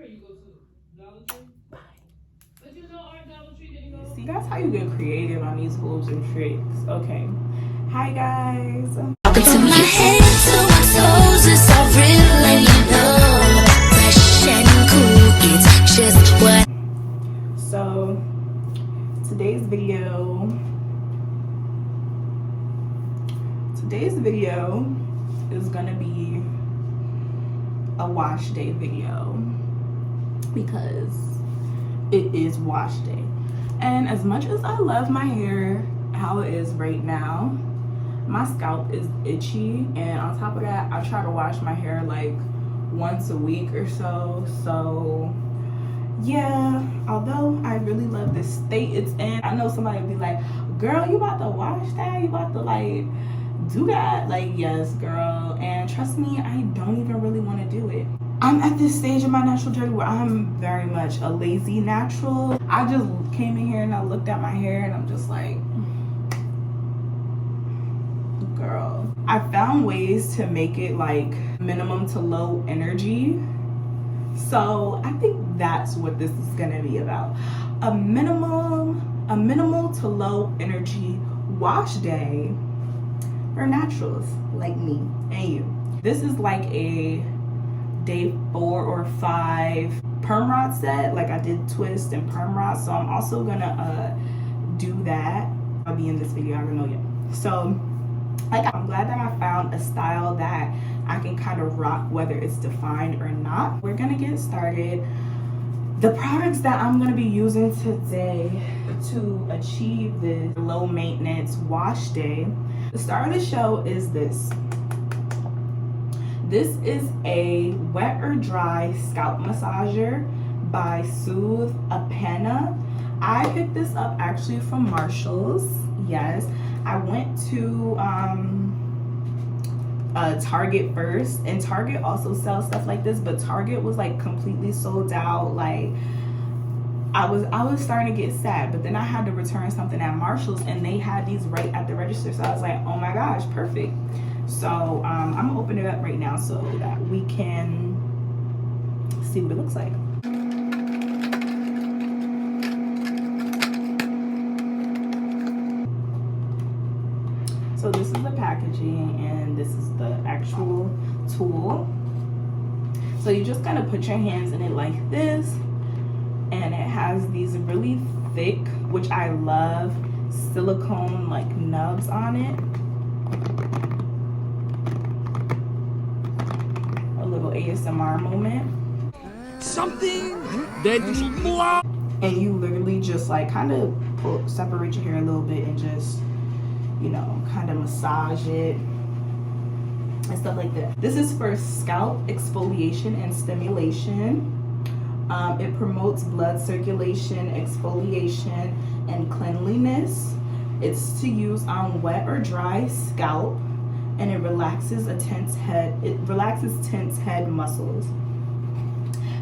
See, that's how you get creative on these hoops and tricks. Okay. Hi guys. Welcome to my head, to my toes, it's all real and you know, fresh and cool, it's just what. So today's video is gonna be a wash day video because it is wash day. And as much as I love my hair how it is right now, my scalp is itchy, and on top of that I try to wash my hair like once a week or so. So yeah, although I really love the state it's in, I know somebody would be like, girl, you about to wash that? You about to like do that? Like, yes girl, and trust me, I don't even really want to do it. I'm at this stage in my natural journey where I'm very much a lazy natural. I just came in here and I looked at my hair and I'm just like, girl. I found ways to make it like minimum to low energy. So I think that's what this is gonna be about. A minimal to low energy wash day for naturals like me and you. This is like a day 4 or 5 perm rod set. Like I did twist and perm rod, so I'm also gonna do that. I'll be in this video, I don't know yet. So like, I'm glad that I found a style that I can kind of rock whether it's defined or not. We're gonna get started. The products that I'm gonna be using today to achieve this low maintenance wash day, the star of the show is this. This is a wet or dry scalp massager by Soothe Apena. I picked this up actually from Marshall's. Yes, I went to Target first, and Target also sells stuff like this, but Target was like completely sold out. Like I was starting to get sad, but then I had to return something at Marshall's and they had these right at the register, so I was like, oh my gosh, perfect. So I'm gonna open it up right now so that we can see what it looks like. So this is the packaging and this is the actual tool. So you just kind of put your hands in it like this, and it has these really thick, which I love, silicone like nubs on it. A little ASMR moment. Something that will blow. And you literally just like kind of separate your hair a little bit and just, you know, kind of massage it and stuff like that. This is for scalp exfoliation and stimulation. It promotes blood circulation, exfoliation, and cleanliness. It's to use on wet or dry scalp, and it relaxes tense head muscles.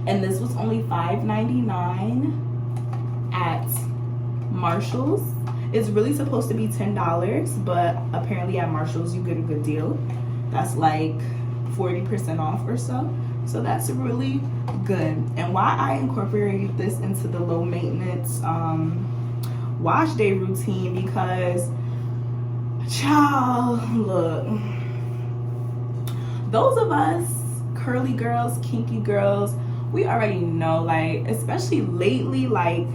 And this was only $5.99 at Marshall's. It's really supposed to be $10, but apparently at Marshall's you get a good deal. That's like 40% off or so. So that's really good. And why I incorporated this into the low maintenance wash day routine, because child, look, those of us curly girls, kinky girls, we already know, like, especially lately, like,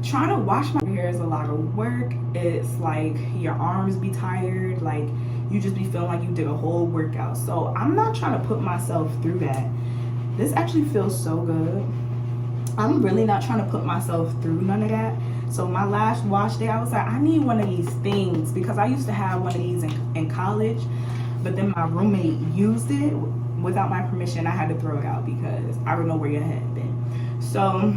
trying to wash my hair is a lot of work. It's like your arms be tired, like you just be feeling like you did a whole workout. So I'm not trying to put myself through that. This actually feels so good. I'm really not trying to put myself through none of that. So my last wash day, I was like, I need one of these things, because I used to have one of these in college, but then my roommate used it without my permission. I had to throw it out because I don't know where your head been. So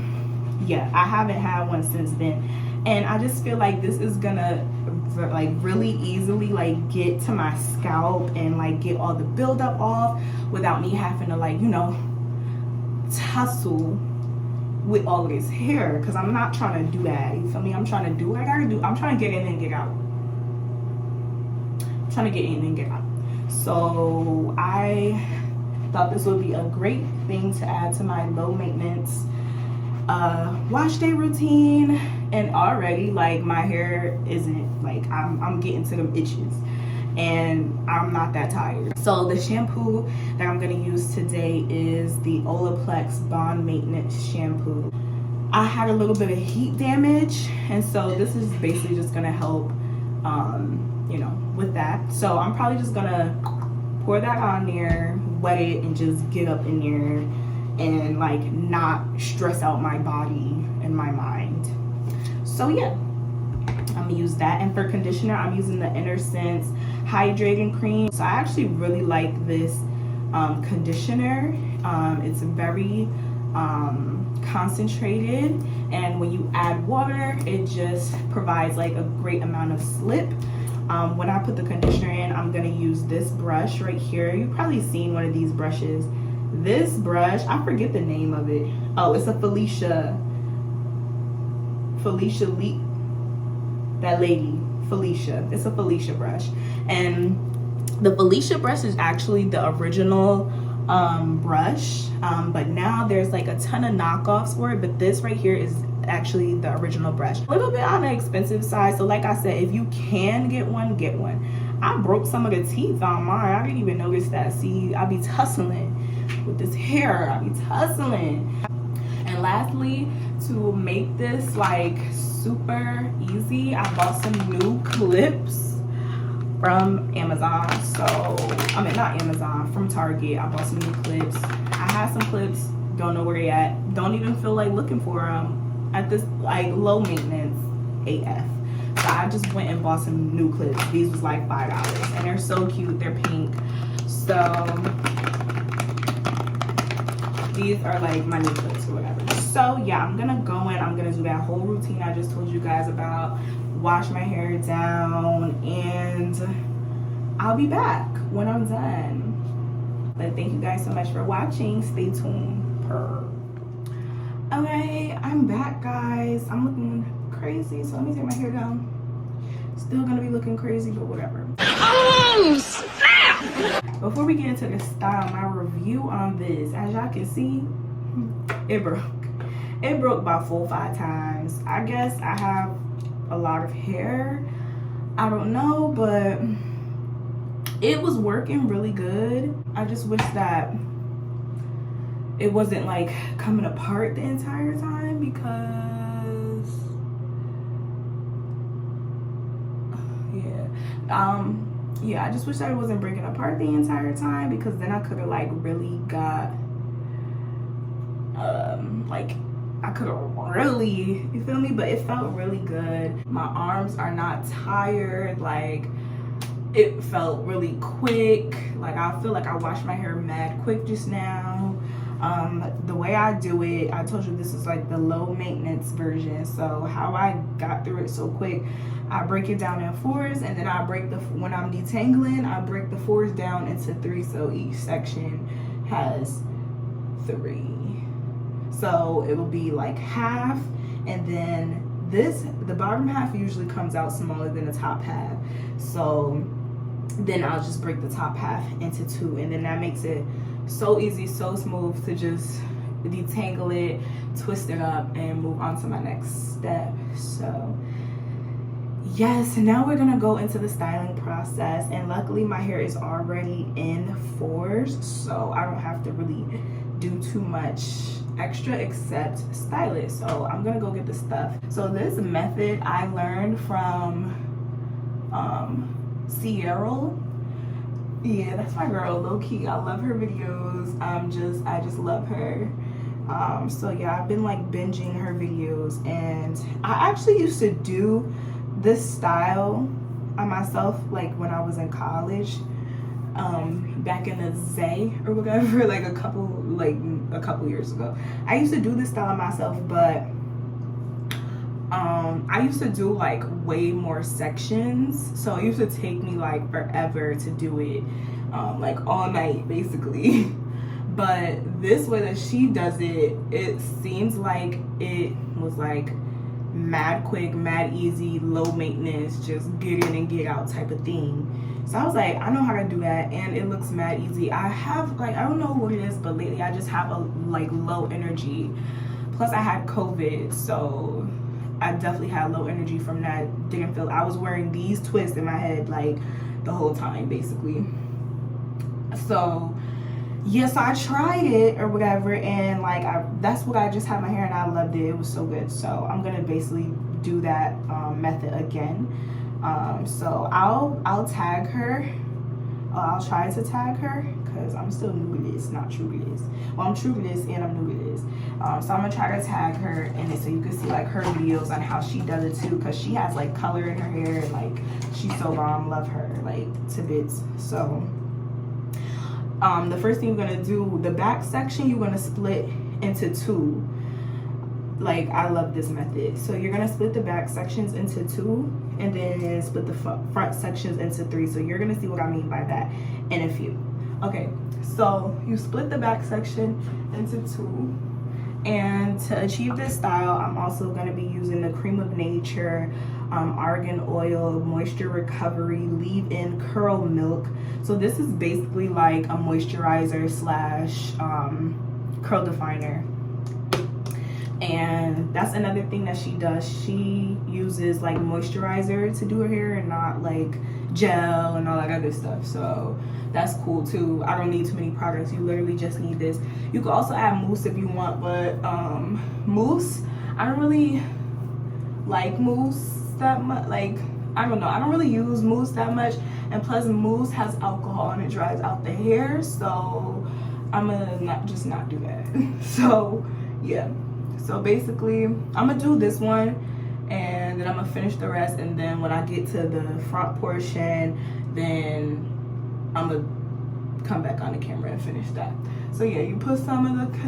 yeah, I haven't had one since then, and I just feel like this is gonna like really easily like get to my scalp and like get all the buildup off without me having to, like, you know, tussle with all of this hair, because I'm not trying to do that. You feel me? I'm trying to do what I gotta do. I'm trying to get in and get out. I'm trying to get in and get out. So I thought this would be a great thing to add to my low maintenance wash day routine. And already, like, my hair isn't, like, I'm getting to them itches, and I'm not that tired. So the shampoo that I'm gonna use today is the Olaplex Bond Maintenance Shampoo. I had a little bit of heat damage, and so this is basically just gonna help, you know, with that. So I'm probably just gonna pour that on there, wet it, and just get up in there and like not stress out my body and my mind. So yeah, I'm gonna use that. And for conditioner, I'm using the Inner Sense Hydrating Cream. So I actually really like this conditioner. It's very concentrated, and when you add water, it just provides like a great amount of slip. When I put the conditioner in, I'm gonna use this brush right here. You've probably seen one of these brushes. This brush, I forget the name of it. Oh, it's a Felicia Lee, that lady, Felicia. It's a Felicia brush, and the Felicia brush is actually the original brush, but now there's like a ton of knockoffs for it, but this right here is actually the original brush. A little bit on the expensive side, so like I said, if you can get one, get one. I broke some of the teeth on mine. I didn't even notice that. See, I be tussling with this hair. I be tussling. And lastly, to make this like super easy, I bought some new clips from Amazon. So I mean, not Amazon, from Target. I bought some new clips. I had some clips, don't know where they at, don't even feel like looking for them at this like low maintenance AF. So I just went and bought some new clips. These was like $5, and they're so cute. They're pink. So these are like my new clips or whatever. So yeah, I'm gonna go in, I'm gonna do that whole routine I just told you guys about, wash my hair down, and I'll be back when I'm done. But thank you guys so much for watching. Stay tuned. Perm. Okay, I'm back, guys. I'm looking crazy, so let me take my hair down. Still gonna be looking crazy, but whatever. Oh, snap! Before we get into the style, my review on this, as y'all can see, it broke. It broke about 4 or 5 times. I guess I have a lot of hair. I don't know, but it was working really good. I just wish that it wasn't like coming apart the entire time, because yeah, I just wish that it wasn't breaking apart the entire time, because then I could have like really got like I could have really, you feel me? But it felt really good. My arms are not tired. Like, it felt really quick. Like, I feel like I washed my hair mad quick just now. The way I do it, I told you this is like the low maintenance version. So how I got through it so quick, I break it down in 4s, and then I break when I'm detangling, I break the 4s down into 3, so each section has 3. So it will be like half, and then the bottom half usually comes out smaller than the top half. So then I'll just break the top half into 2, and then that makes it so easy, so smooth to just detangle it, twist it up, and move on to my next step. So yes, now we're gonna go into the styling process, and luckily my hair is already in 4s, so I don't have to really do too much extra except style it. So I'm gonna go get the stuff. So this method I learned from Sierra. Yeah, that's my girl, low-key. I love her videos. I just love her. So yeah, I've been like binging her videos, and I actually used to do this style on myself like when I was in college, back in the day or whatever, like a couple years ago. I used to do this style on myself, but I used to do like way more sections, so it used to take me like forever to do it, like all night basically. But this way that she does it, it seems like it was like mad quick, mad easy, low maintenance, just get in and get out type of thing. So I was like, I know how to do that, and it looks mad easy. I have like, I don't know what it is, but lately I just have a like low energy. Plus I had COVID, so I definitely had low energy from that. Didn't feel, I was wearing these twists in my head like the whole time basically. So yes, I tried it or whatever, and like that's what I just had my hair, and I loved it. It was so good. So I'm gonna basically do that method again. So I'll tag her. I'll try to tag her because I'm still new to this, not true to this. Well, I'm true to this and I'm new to this. So I'm gonna try to tag her in it so you can see like her videos on how she does it too, because she has like color in her hair, and like she's so bomb. Love her like to bits. So the first thing you're gonna do, the back section, you're gonna split into two. Like, I love this method. So you're gonna split the back sections into two, and then split the front sections into three. So you're gonna see what I mean by that in a few. Okay, so you split the back section into two, and to achieve this style, I'm also gonna be using the Cream of Nature argan oil moisture recovery leave-in curl milk. So this is basically like a moisturizer slash curl definer. And that's another thing that she does. She uses like moisturizer to do her hair and not like gel and all that other stuff. So that's cool too. I don't need too many products. You literally just need this. You can also add mousse if you want, but mousse, I don't really like mousse that much. Like, I don't know, I don't really use mousse that much, and plus mousse has alcohol and it dries out the hair, so I'm gonna not do that. So yeah, so basically I'm gonna do this one and then I'm gonna finish the rest, and then when I get to the front portion, then I'm gonna come back on the camera and finish that. So yeah, you put some of the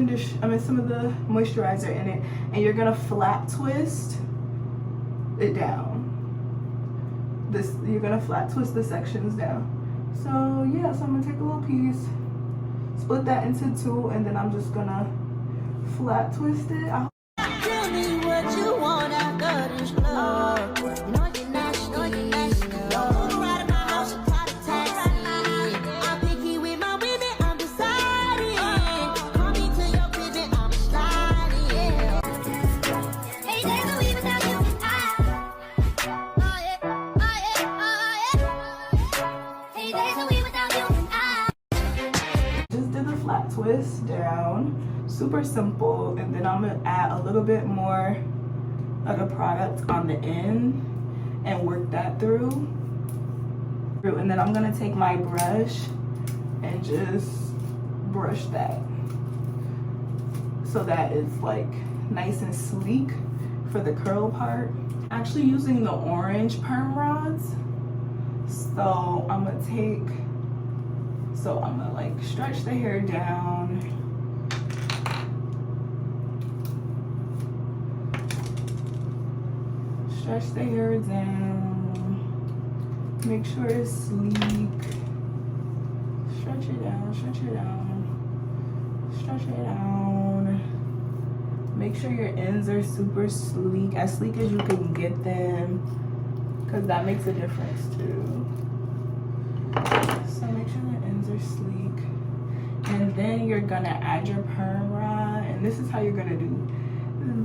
some of the moisturizer in it, and you're gonna flat twist it down. You're gonna flat twist the sections down. So yeah, so I'm gonna take a little piece, split that into two, and then I'm just gonna flat twist it. Tell me what you want after this love. You know you're nasty. Don't move right in my house, you call a taxi. I'm picky with my women, I'm deciding. Call me to your crib and I'm sliding. Hey, there's no way without you. Oh yeah, oh yeah, oh yeah. Hey, there's no way without you. Just did a flat twist down. Super simple, and then I'm gonna add a little bit more of the product on the end and work that through. And then I'm gonna take my brush and just brush that so that it's like nice and sleek for the curl part. Actually using the orange perm rods, so I'm gonna like stretch the hair down. Stretch the hair down, make sure it's sleek. Stretch it down, stretch it down, stretch it down. Make sure your ends are super sleek as you can get them, because that makes a difference too. So make sure your ends are sleek. And then you're gonna add your perm rod, and this is how you're gonna do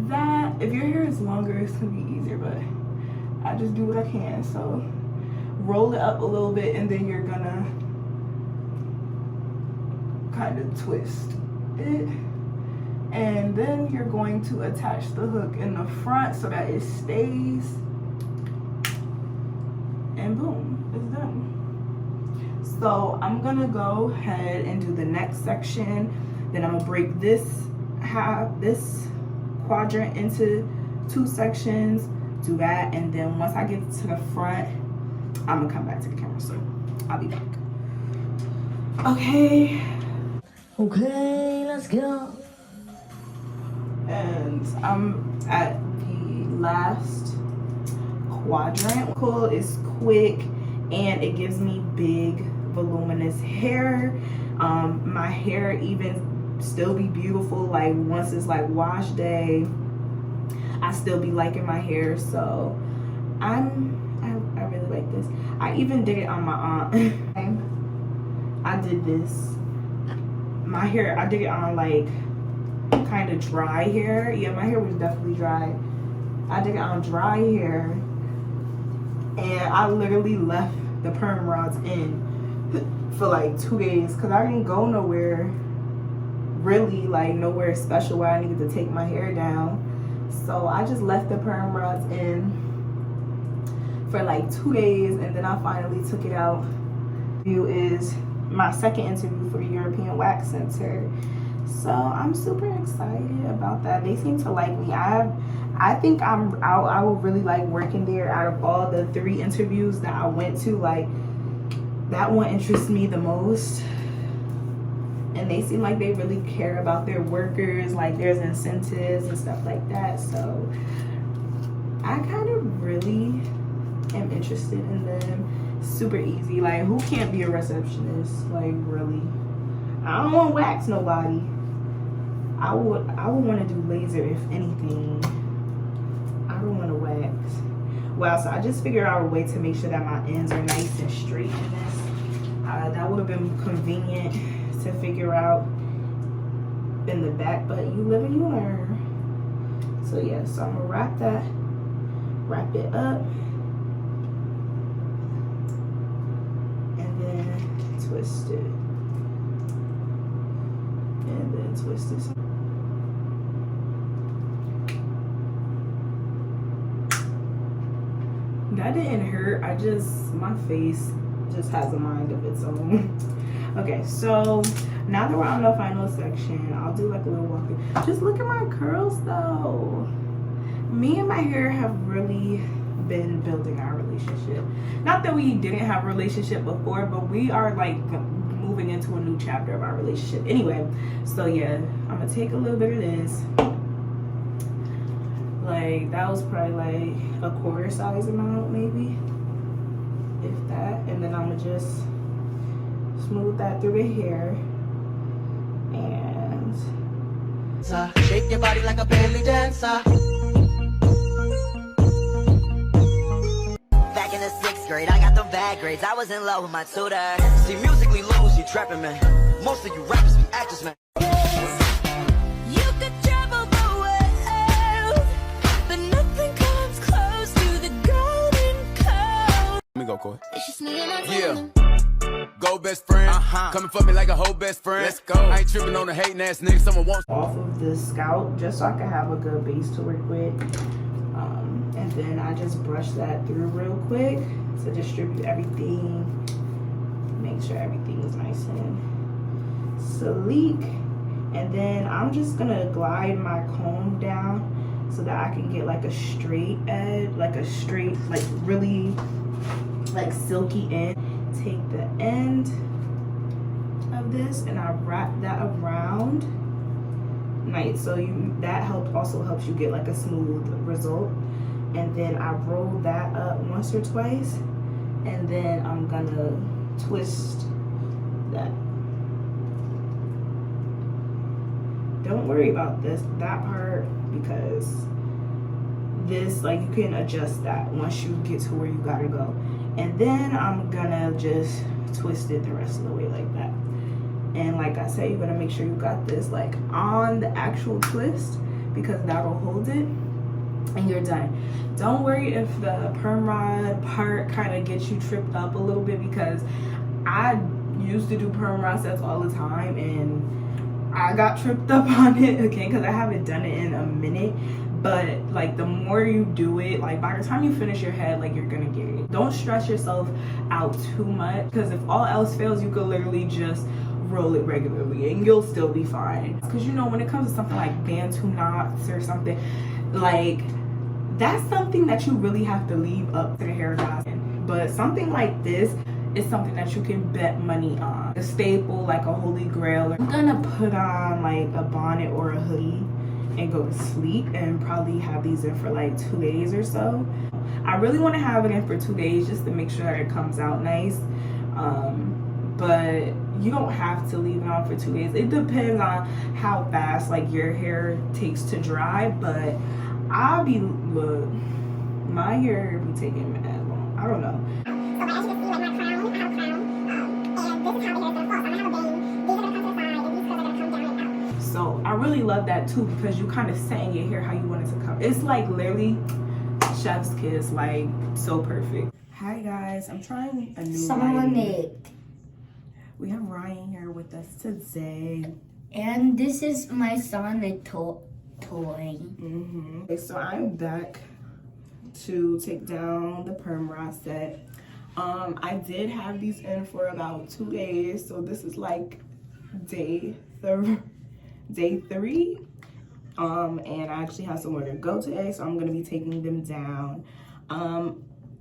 that. If your hair is longer, it's gonna be easier, but I just do what I can. So roll it up a little bit, and then you're gonna kind of twist it, and then you're going to attach the hook in the front so that it stays, and boom, it's done. So I'm gonna go ahead and do the next section. Then I'm gonna break this quadrant into two sections, do that, and then once I get to the front, I'm gonna come back to the camera, so I'll be back. Okay, let's go. And I'm at the last quadrant. Cool, it's quick and it gives me big voluminous hair. My hair even still be beautiful like once it's like wash day. I still be liking my hair. So I really like this. I even did it on my aunt. I did this. My hair, I did it on like kind of dry hair. Yeah, my hair was definitely dry. I did it on dry hair, and I literally left the perm rods in for like 2 days because I didn't go nowhere, really, like nowhere special where I needed to take my hair down. So I just left the perm rods in for like 2 days, and then I finally took it out. View is my second interview for the European Wax Center. So I'm super excited about that. They seem to like me. I think I would really like working there. Out of all the 3 interviews that I went to, like that one interests me the most. And they seem like they really care about their workers, like there's incentives and stuff like that. So I kind of really am interested in them. Super easy. Like, who can't be a receptionist? Like, really? I don't want to wax nobody. I would want to do laser if anything. I don't want to wax. Well, so I just figured out a way to make sure that my ends are nice and straight in this. That would have been convenient to figure out in the back, but you live and you learn. So yeah, so I'm gonna wrap it up, and then twist it, and then twist it. That didn't hurt. My face just has a mind of its own. Okay, so now that we're on the final section, I'll do like a little walk. Just look at my curls though. Me and my hair have really been building our relationship. Not that we didn't have a relationship before, but we are like moving into a new chapter of our relationship. Anyway, so yeah, I'm gonna take a little bit of this. Like, that was probably like a quarter size amount, maybe, if that. And then I'm gonna just smooth that through the hair. And shake your body like a belly dancer. Back in the 6th grade, I got them bad grades. I was in love with my tutor. See, musically lows, you trapping, man. Most of you rappers be actors, man. You could travel the world, but nothing comes close to the golden code. Let me go, Coy. It's just me and my Yeah. Go best friend. Coming for me like a whole best friend. Let's go. I ain't tripping on the hating ass nigga. Someone wants off of the scalp just so I can have a good base to work with. And then I just brush that through real quick to distribute everything. Make sure everything is nice and sleek. And then I'm just gonna glide my comb down so that I can get like a straight edge, like a straight, like really like silky end. Take the end of this and I wrap that around. Nice. So that also helps you get like a smooth result. And then I roll that up once or twice, and then I'm gonna twist that. Don't worry about that part, because this, like, you can adjust that once you get to where you gotta go. And then I'm gonna just twist it the rest of the way like that. And like I said, you're gonna make sure you got this like on the actual twist, because that'll hold it. And you're done. Don't worry if the perm rod part kind of gets you tripped up a little bit, because I used to do perm rod sets all the time and I got tripped up on it again because I haven't done it in a minute. But like, the more you do it, like by the time you finish your head, like, you're gonna get it. Don't stress yourself out too much, because if all else fails, you could literally just roll it regularly and you'll still be fine. Because you know, when it comes to something like bantu knots or something, like, that's something that you really have to leave up to the hair guys. But something like this is something that you can bet money on. A staple, like a holy grail. I'm gonna put on like a bonnet or a hoodie and go to sleep and probably have these in for like 2 days or so. I really want to have it in for 2 days just to make sure that it comes out nice. But you don't have to leave it on for 2 days. It depends on how fast like your hair takes to dry, but I'll be, look, my hair be taking mad long. I don't know. So I really love that too, because you kind of set in your hair how you want it to come. It's like literally chef's kiss, like so perfect. Hi guys, I'm trying a new lighting. We have Ryan here with us today. And this is my son, the toy. Okay, so I'm back to take down the perm rod set. I did have these in for about 2 days, so this is like day 3. And I actually have somewhere to go today, so I'm gonna be taking them down.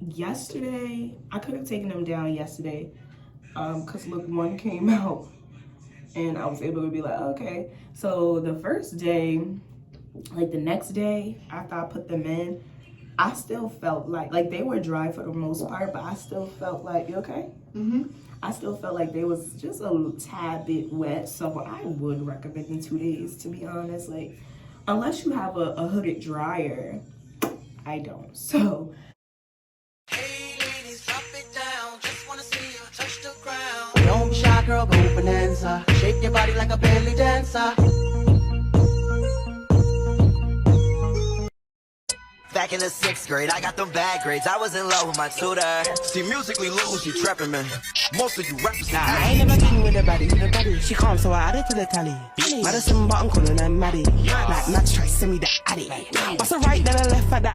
Yesterday, I could have taken them down yesterday, because look, one came out and I was able to be like, okay. So the first day, like the next day after I put them in, I still felt like they were dry for the most part, but I still felt like, you okay? I still felt like they was just a tad bit wet, so I would recommend in 2 days, to be honest. Like, unless you have a hooded dryer, I don't. So Hey ladies, drop it down. Just wanna see you touch the ground. Don't be shy, girl, go bonanza. Shake your body like a belly dancer. Back in the 6th grade, I got them bad grades. I was in love with my tutor. See, musically loose, you trapping, man. Most of you rappers, nah, I ain't never been with a baddie. She calm, so I added to the tally. Madison button calling her Maddie. Like Max try to send me the addy. What's a right, then I left at that.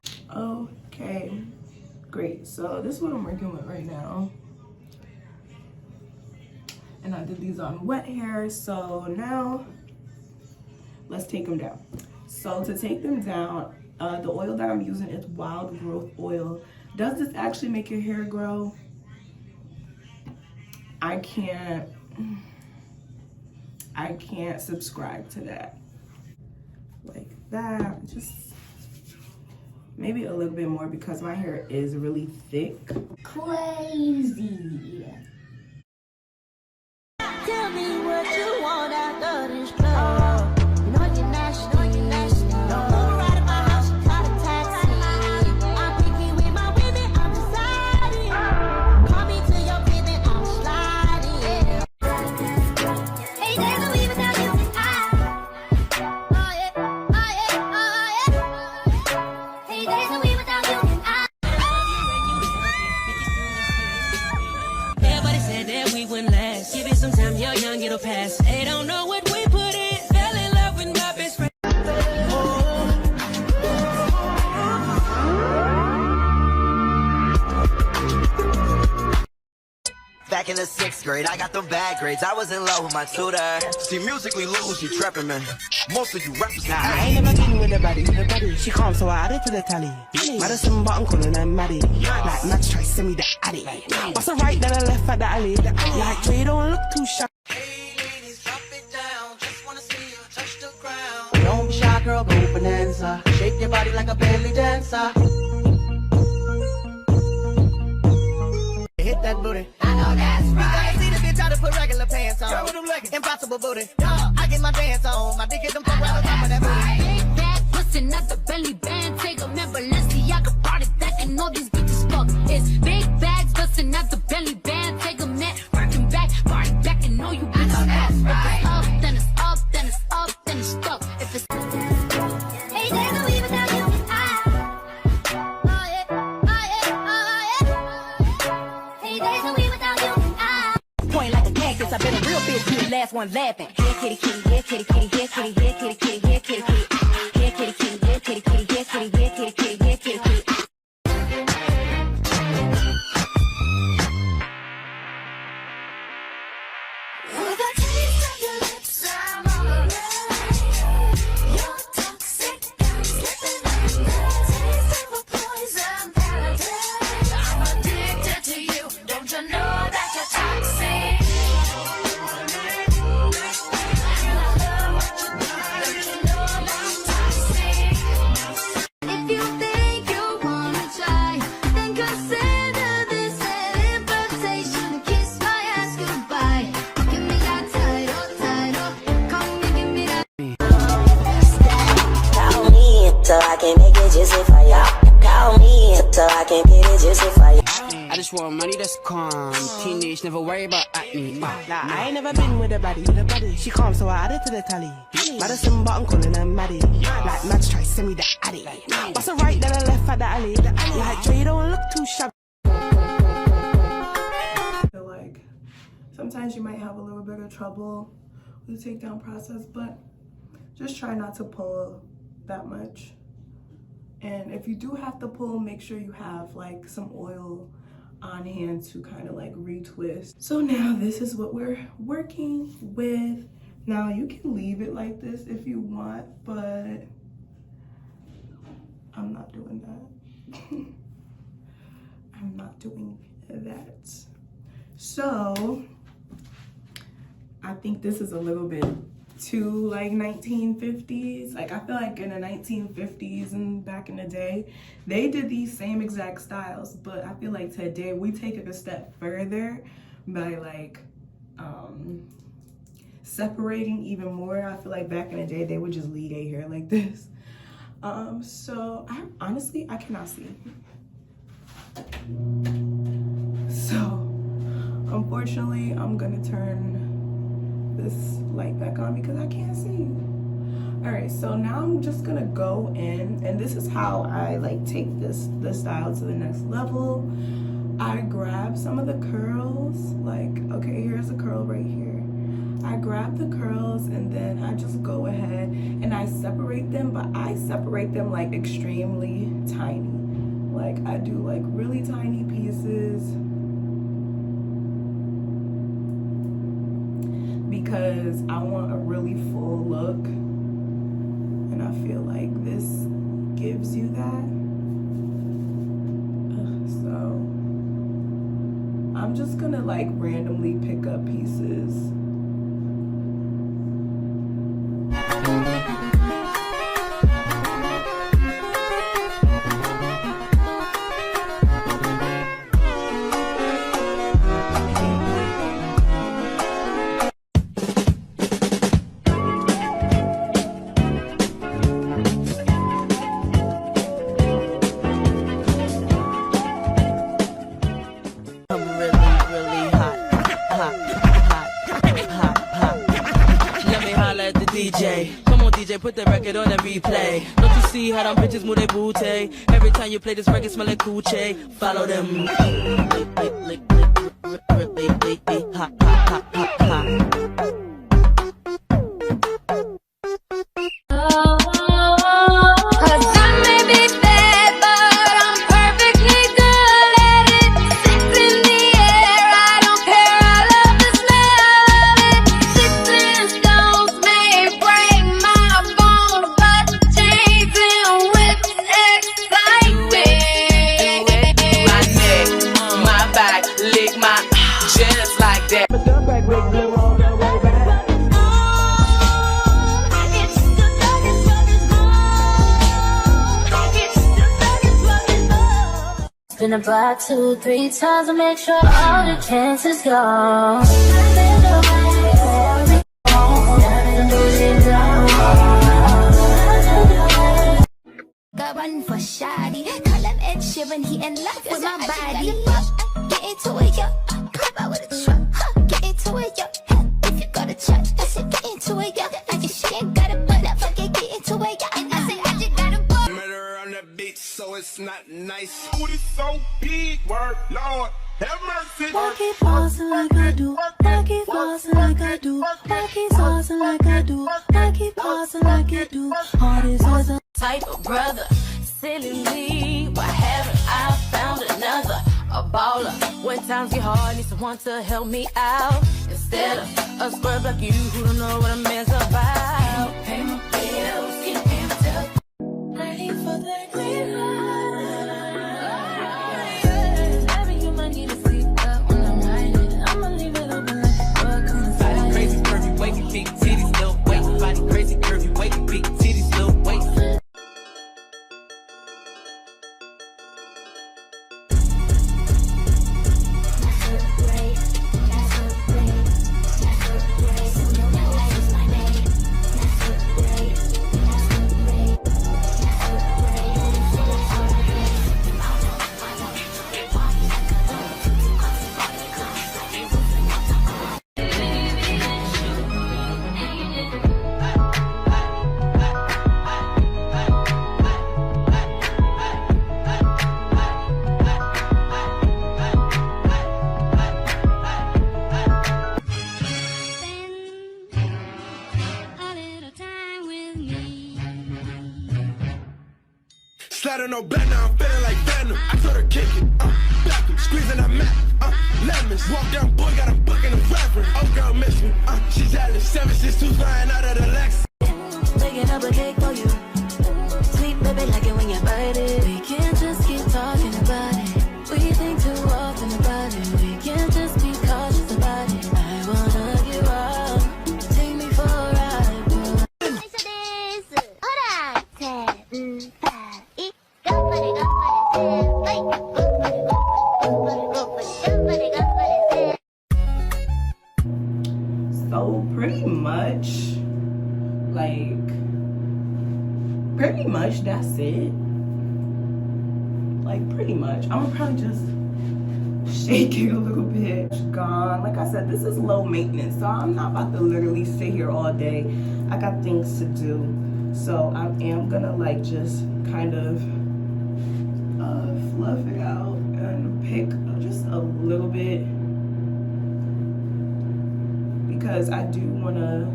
okay, great. So this is what I'm working with right now. And I did these on wet hair, so now let's take them down. So to take them down, the oil that I'm using is wild growth oil. Does this actually make your hair grow? I can't subscribe to that. Like that, just maybe a little bit more because my hair is really thick. Crazy. Tell me what you want after this club. You know you're national. Don't move right in my house, call a taxi. I'm picky with my women, I'm deciding. Call me to your crib and I'm sliding. Hey, there's no way without you. Hey, there's no way without you. Everybody said that we wouldn't last. Give it some time, you're young, it'll pass. They don't know what we put in. Fell in love with my best friend. Back in the 6th grade, I got them bad grades. I was in love with my tutor. See, musically loose, you trapping, man. Most of you rappers, Nah, I ain't never been with a baddie. She calm, so I added to the tally. Madison button calling her Maddie. Like Max try to send me the addy. What's a right, then I left at the alley. Like we don't look too shy. Hey ladies, drop it down. Just wanna see you touch the ground. Don't be shy, girl, go bonanza. Shake your body like a belly dancer. Hit that booty. I know that's right. See the bitch out to put regular pants on. Girl with them leggings. Impossible booty. I get my dance on. My dick hit them fuck right on top of that booty. Big bag, bustin' at the belly band. Take a member, let's see, I can party that. And all these bitches fuck. It's big bags, bustin' at the belly band. Take a man, working back, party back, and all you bitches fuck. If it's up, then it's up, then it's up, then it's stuck. If it's Hey, there's no way without you. Hey, there's no way without you. Point like a cactus, I bet a real bitch be the last one laughing. Here kitty kitty, here kitty kitty, here kitty, here kitty kitty, here kitty kitty. Here kitty kitty, here kitty kitty, here kitty, here kitty kitty, here kitty kitty. With a taste of your lips, I'm on the run. You're toxic, I'm slipping under. Taste of a poison paradise. I'm addicted to you. Don't you know that you're toxic? And I love what you do. Don't you know that so I can make it juicy for ya. Call me so I can get it juicy for ya. I just want money that's calm. Teenage, never worry about acne. Nah, I ain't never been with a baddie. She calm, so I add it to the tally. Madison, but I'm calling her Maddie. Like Mads try send me the addy. What's the right, then I left at the alley. Like Dre, don't look too shabby. I feel like sometimes you might have a little bit of trouble with the takedown process, but just try not to pull that much. And if you do have to pull, make sure you have like some oil on hand to kind of like retwist. So now this is what we're working with. Now you can leave it like this if you want, but I'm not doing that. I'm not doing that. So I think this is a little bit too like 1950s. Like I feel like in the 1950s and back in the day, they did these same exact styles, but I feel like today we take it a step further by like separating even more. I feel like back in the day they would just leave their hair like this. So I honestly cannot see. So unfortunately I'm gonna turn this light back on because I can't see. All right, so now I'm just gonna go in, and this is how I like take the style to the next level. I grab some of the curls, like, okay, here's a curl right here. I grab the curls and then I just go ahead and I separate them, but I separate them like extremely tiny. Like I do like really tiny pieces because I want a really full look, and I feel like this gives you that. So I'm just gonna like randomly pick up pieces. Put the record on the replay. Don't you see how them bitches move their booty? Every time you play this record, smell like coochie. Follow them. Been about 2-3 times to make sure all the chances gone. Got one for shoddy. Call him Ed Sheeran, he in love with my body. Get into it, yo. Pop out with a truck. Get into it, yo. If you go to church, I said get into it, yo. I just she ain't got it, but I forget get into it, yo. And I said I just got a book. Murder on that beat, so it's not nice. Booty so big, word, Lord, have mercy. Work it flossing like I do. Work it flossing like I do. Work it saucing like I do. Work it flossing like I do. Hard as a Type of brother, silly me. Why haven't I found another? A baller. When times get hard, need someone to help me out. Instead of a scrub like you who don't know what a man's about. Pay my bills, can't pay my bills. Ready for the green light. Having you might need to sleep up when I'm riding. I'ma leave it open like a book on the side. Body crazy, curvy, wavy, big titties, little waist. Body crazy, curvy, wavy, big titties, little waist. That's so great. Sliding no back, now I'm feeling like Venom. I told her kick it, back it, squeezing that Mac, lemons. Walk down, boy, got a book and a reverend. Oh, girl, miss me, she jealous. 762 flying out of the Lex. Waking up a cake for you. Sweet baby, like it when you bite it. We can't just keep talking about it. We think too often about it. We can't just be cautious about it. I wanna get wild. Take me for a ride, girl. So pretty much that's it. Like pretty much. I'm gonna probably just shake it a little bit. Gone. Like I said, this is low maintenance, so I'm not about to literally sit here all day. I got things to do. So I am gonna like just kind of fluff it out and pick just a little bit, because I do want to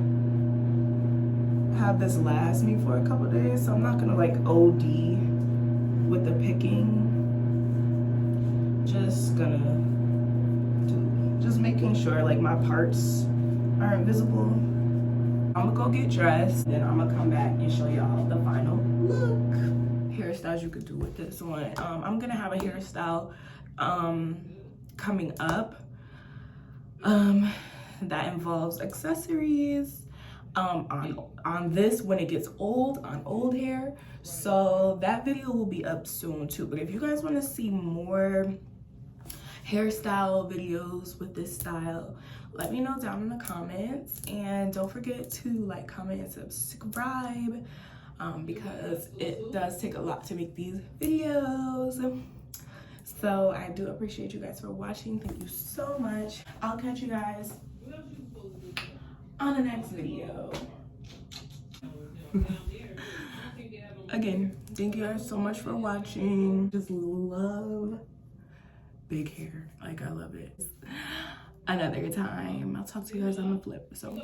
have this last me for a couple days, so I'm not gonna like OD with the picking. Just making sure like my parts aren't visible. I'm gonna go get dressed, then I'm gonna come back and show y'all the final look. Hairstyles you could do with this one. I'm gonna have a hairstyle coming up that involves accessories on this when it gets old, on old hair. So that video will be up soon too. But if you guys want to see more hairstyle videos with this style, let me know down in the comments, and don't forget to like, comment, and subscribe, because it does take a lot to make these videos. So I do appreciate you guys for watching. Thank you so much. I'll catch you guys on the next video. Again, thank you guys so much for watching. Just love big hair. Like, I love it. Another time. I'll talk to you guys on the flip. So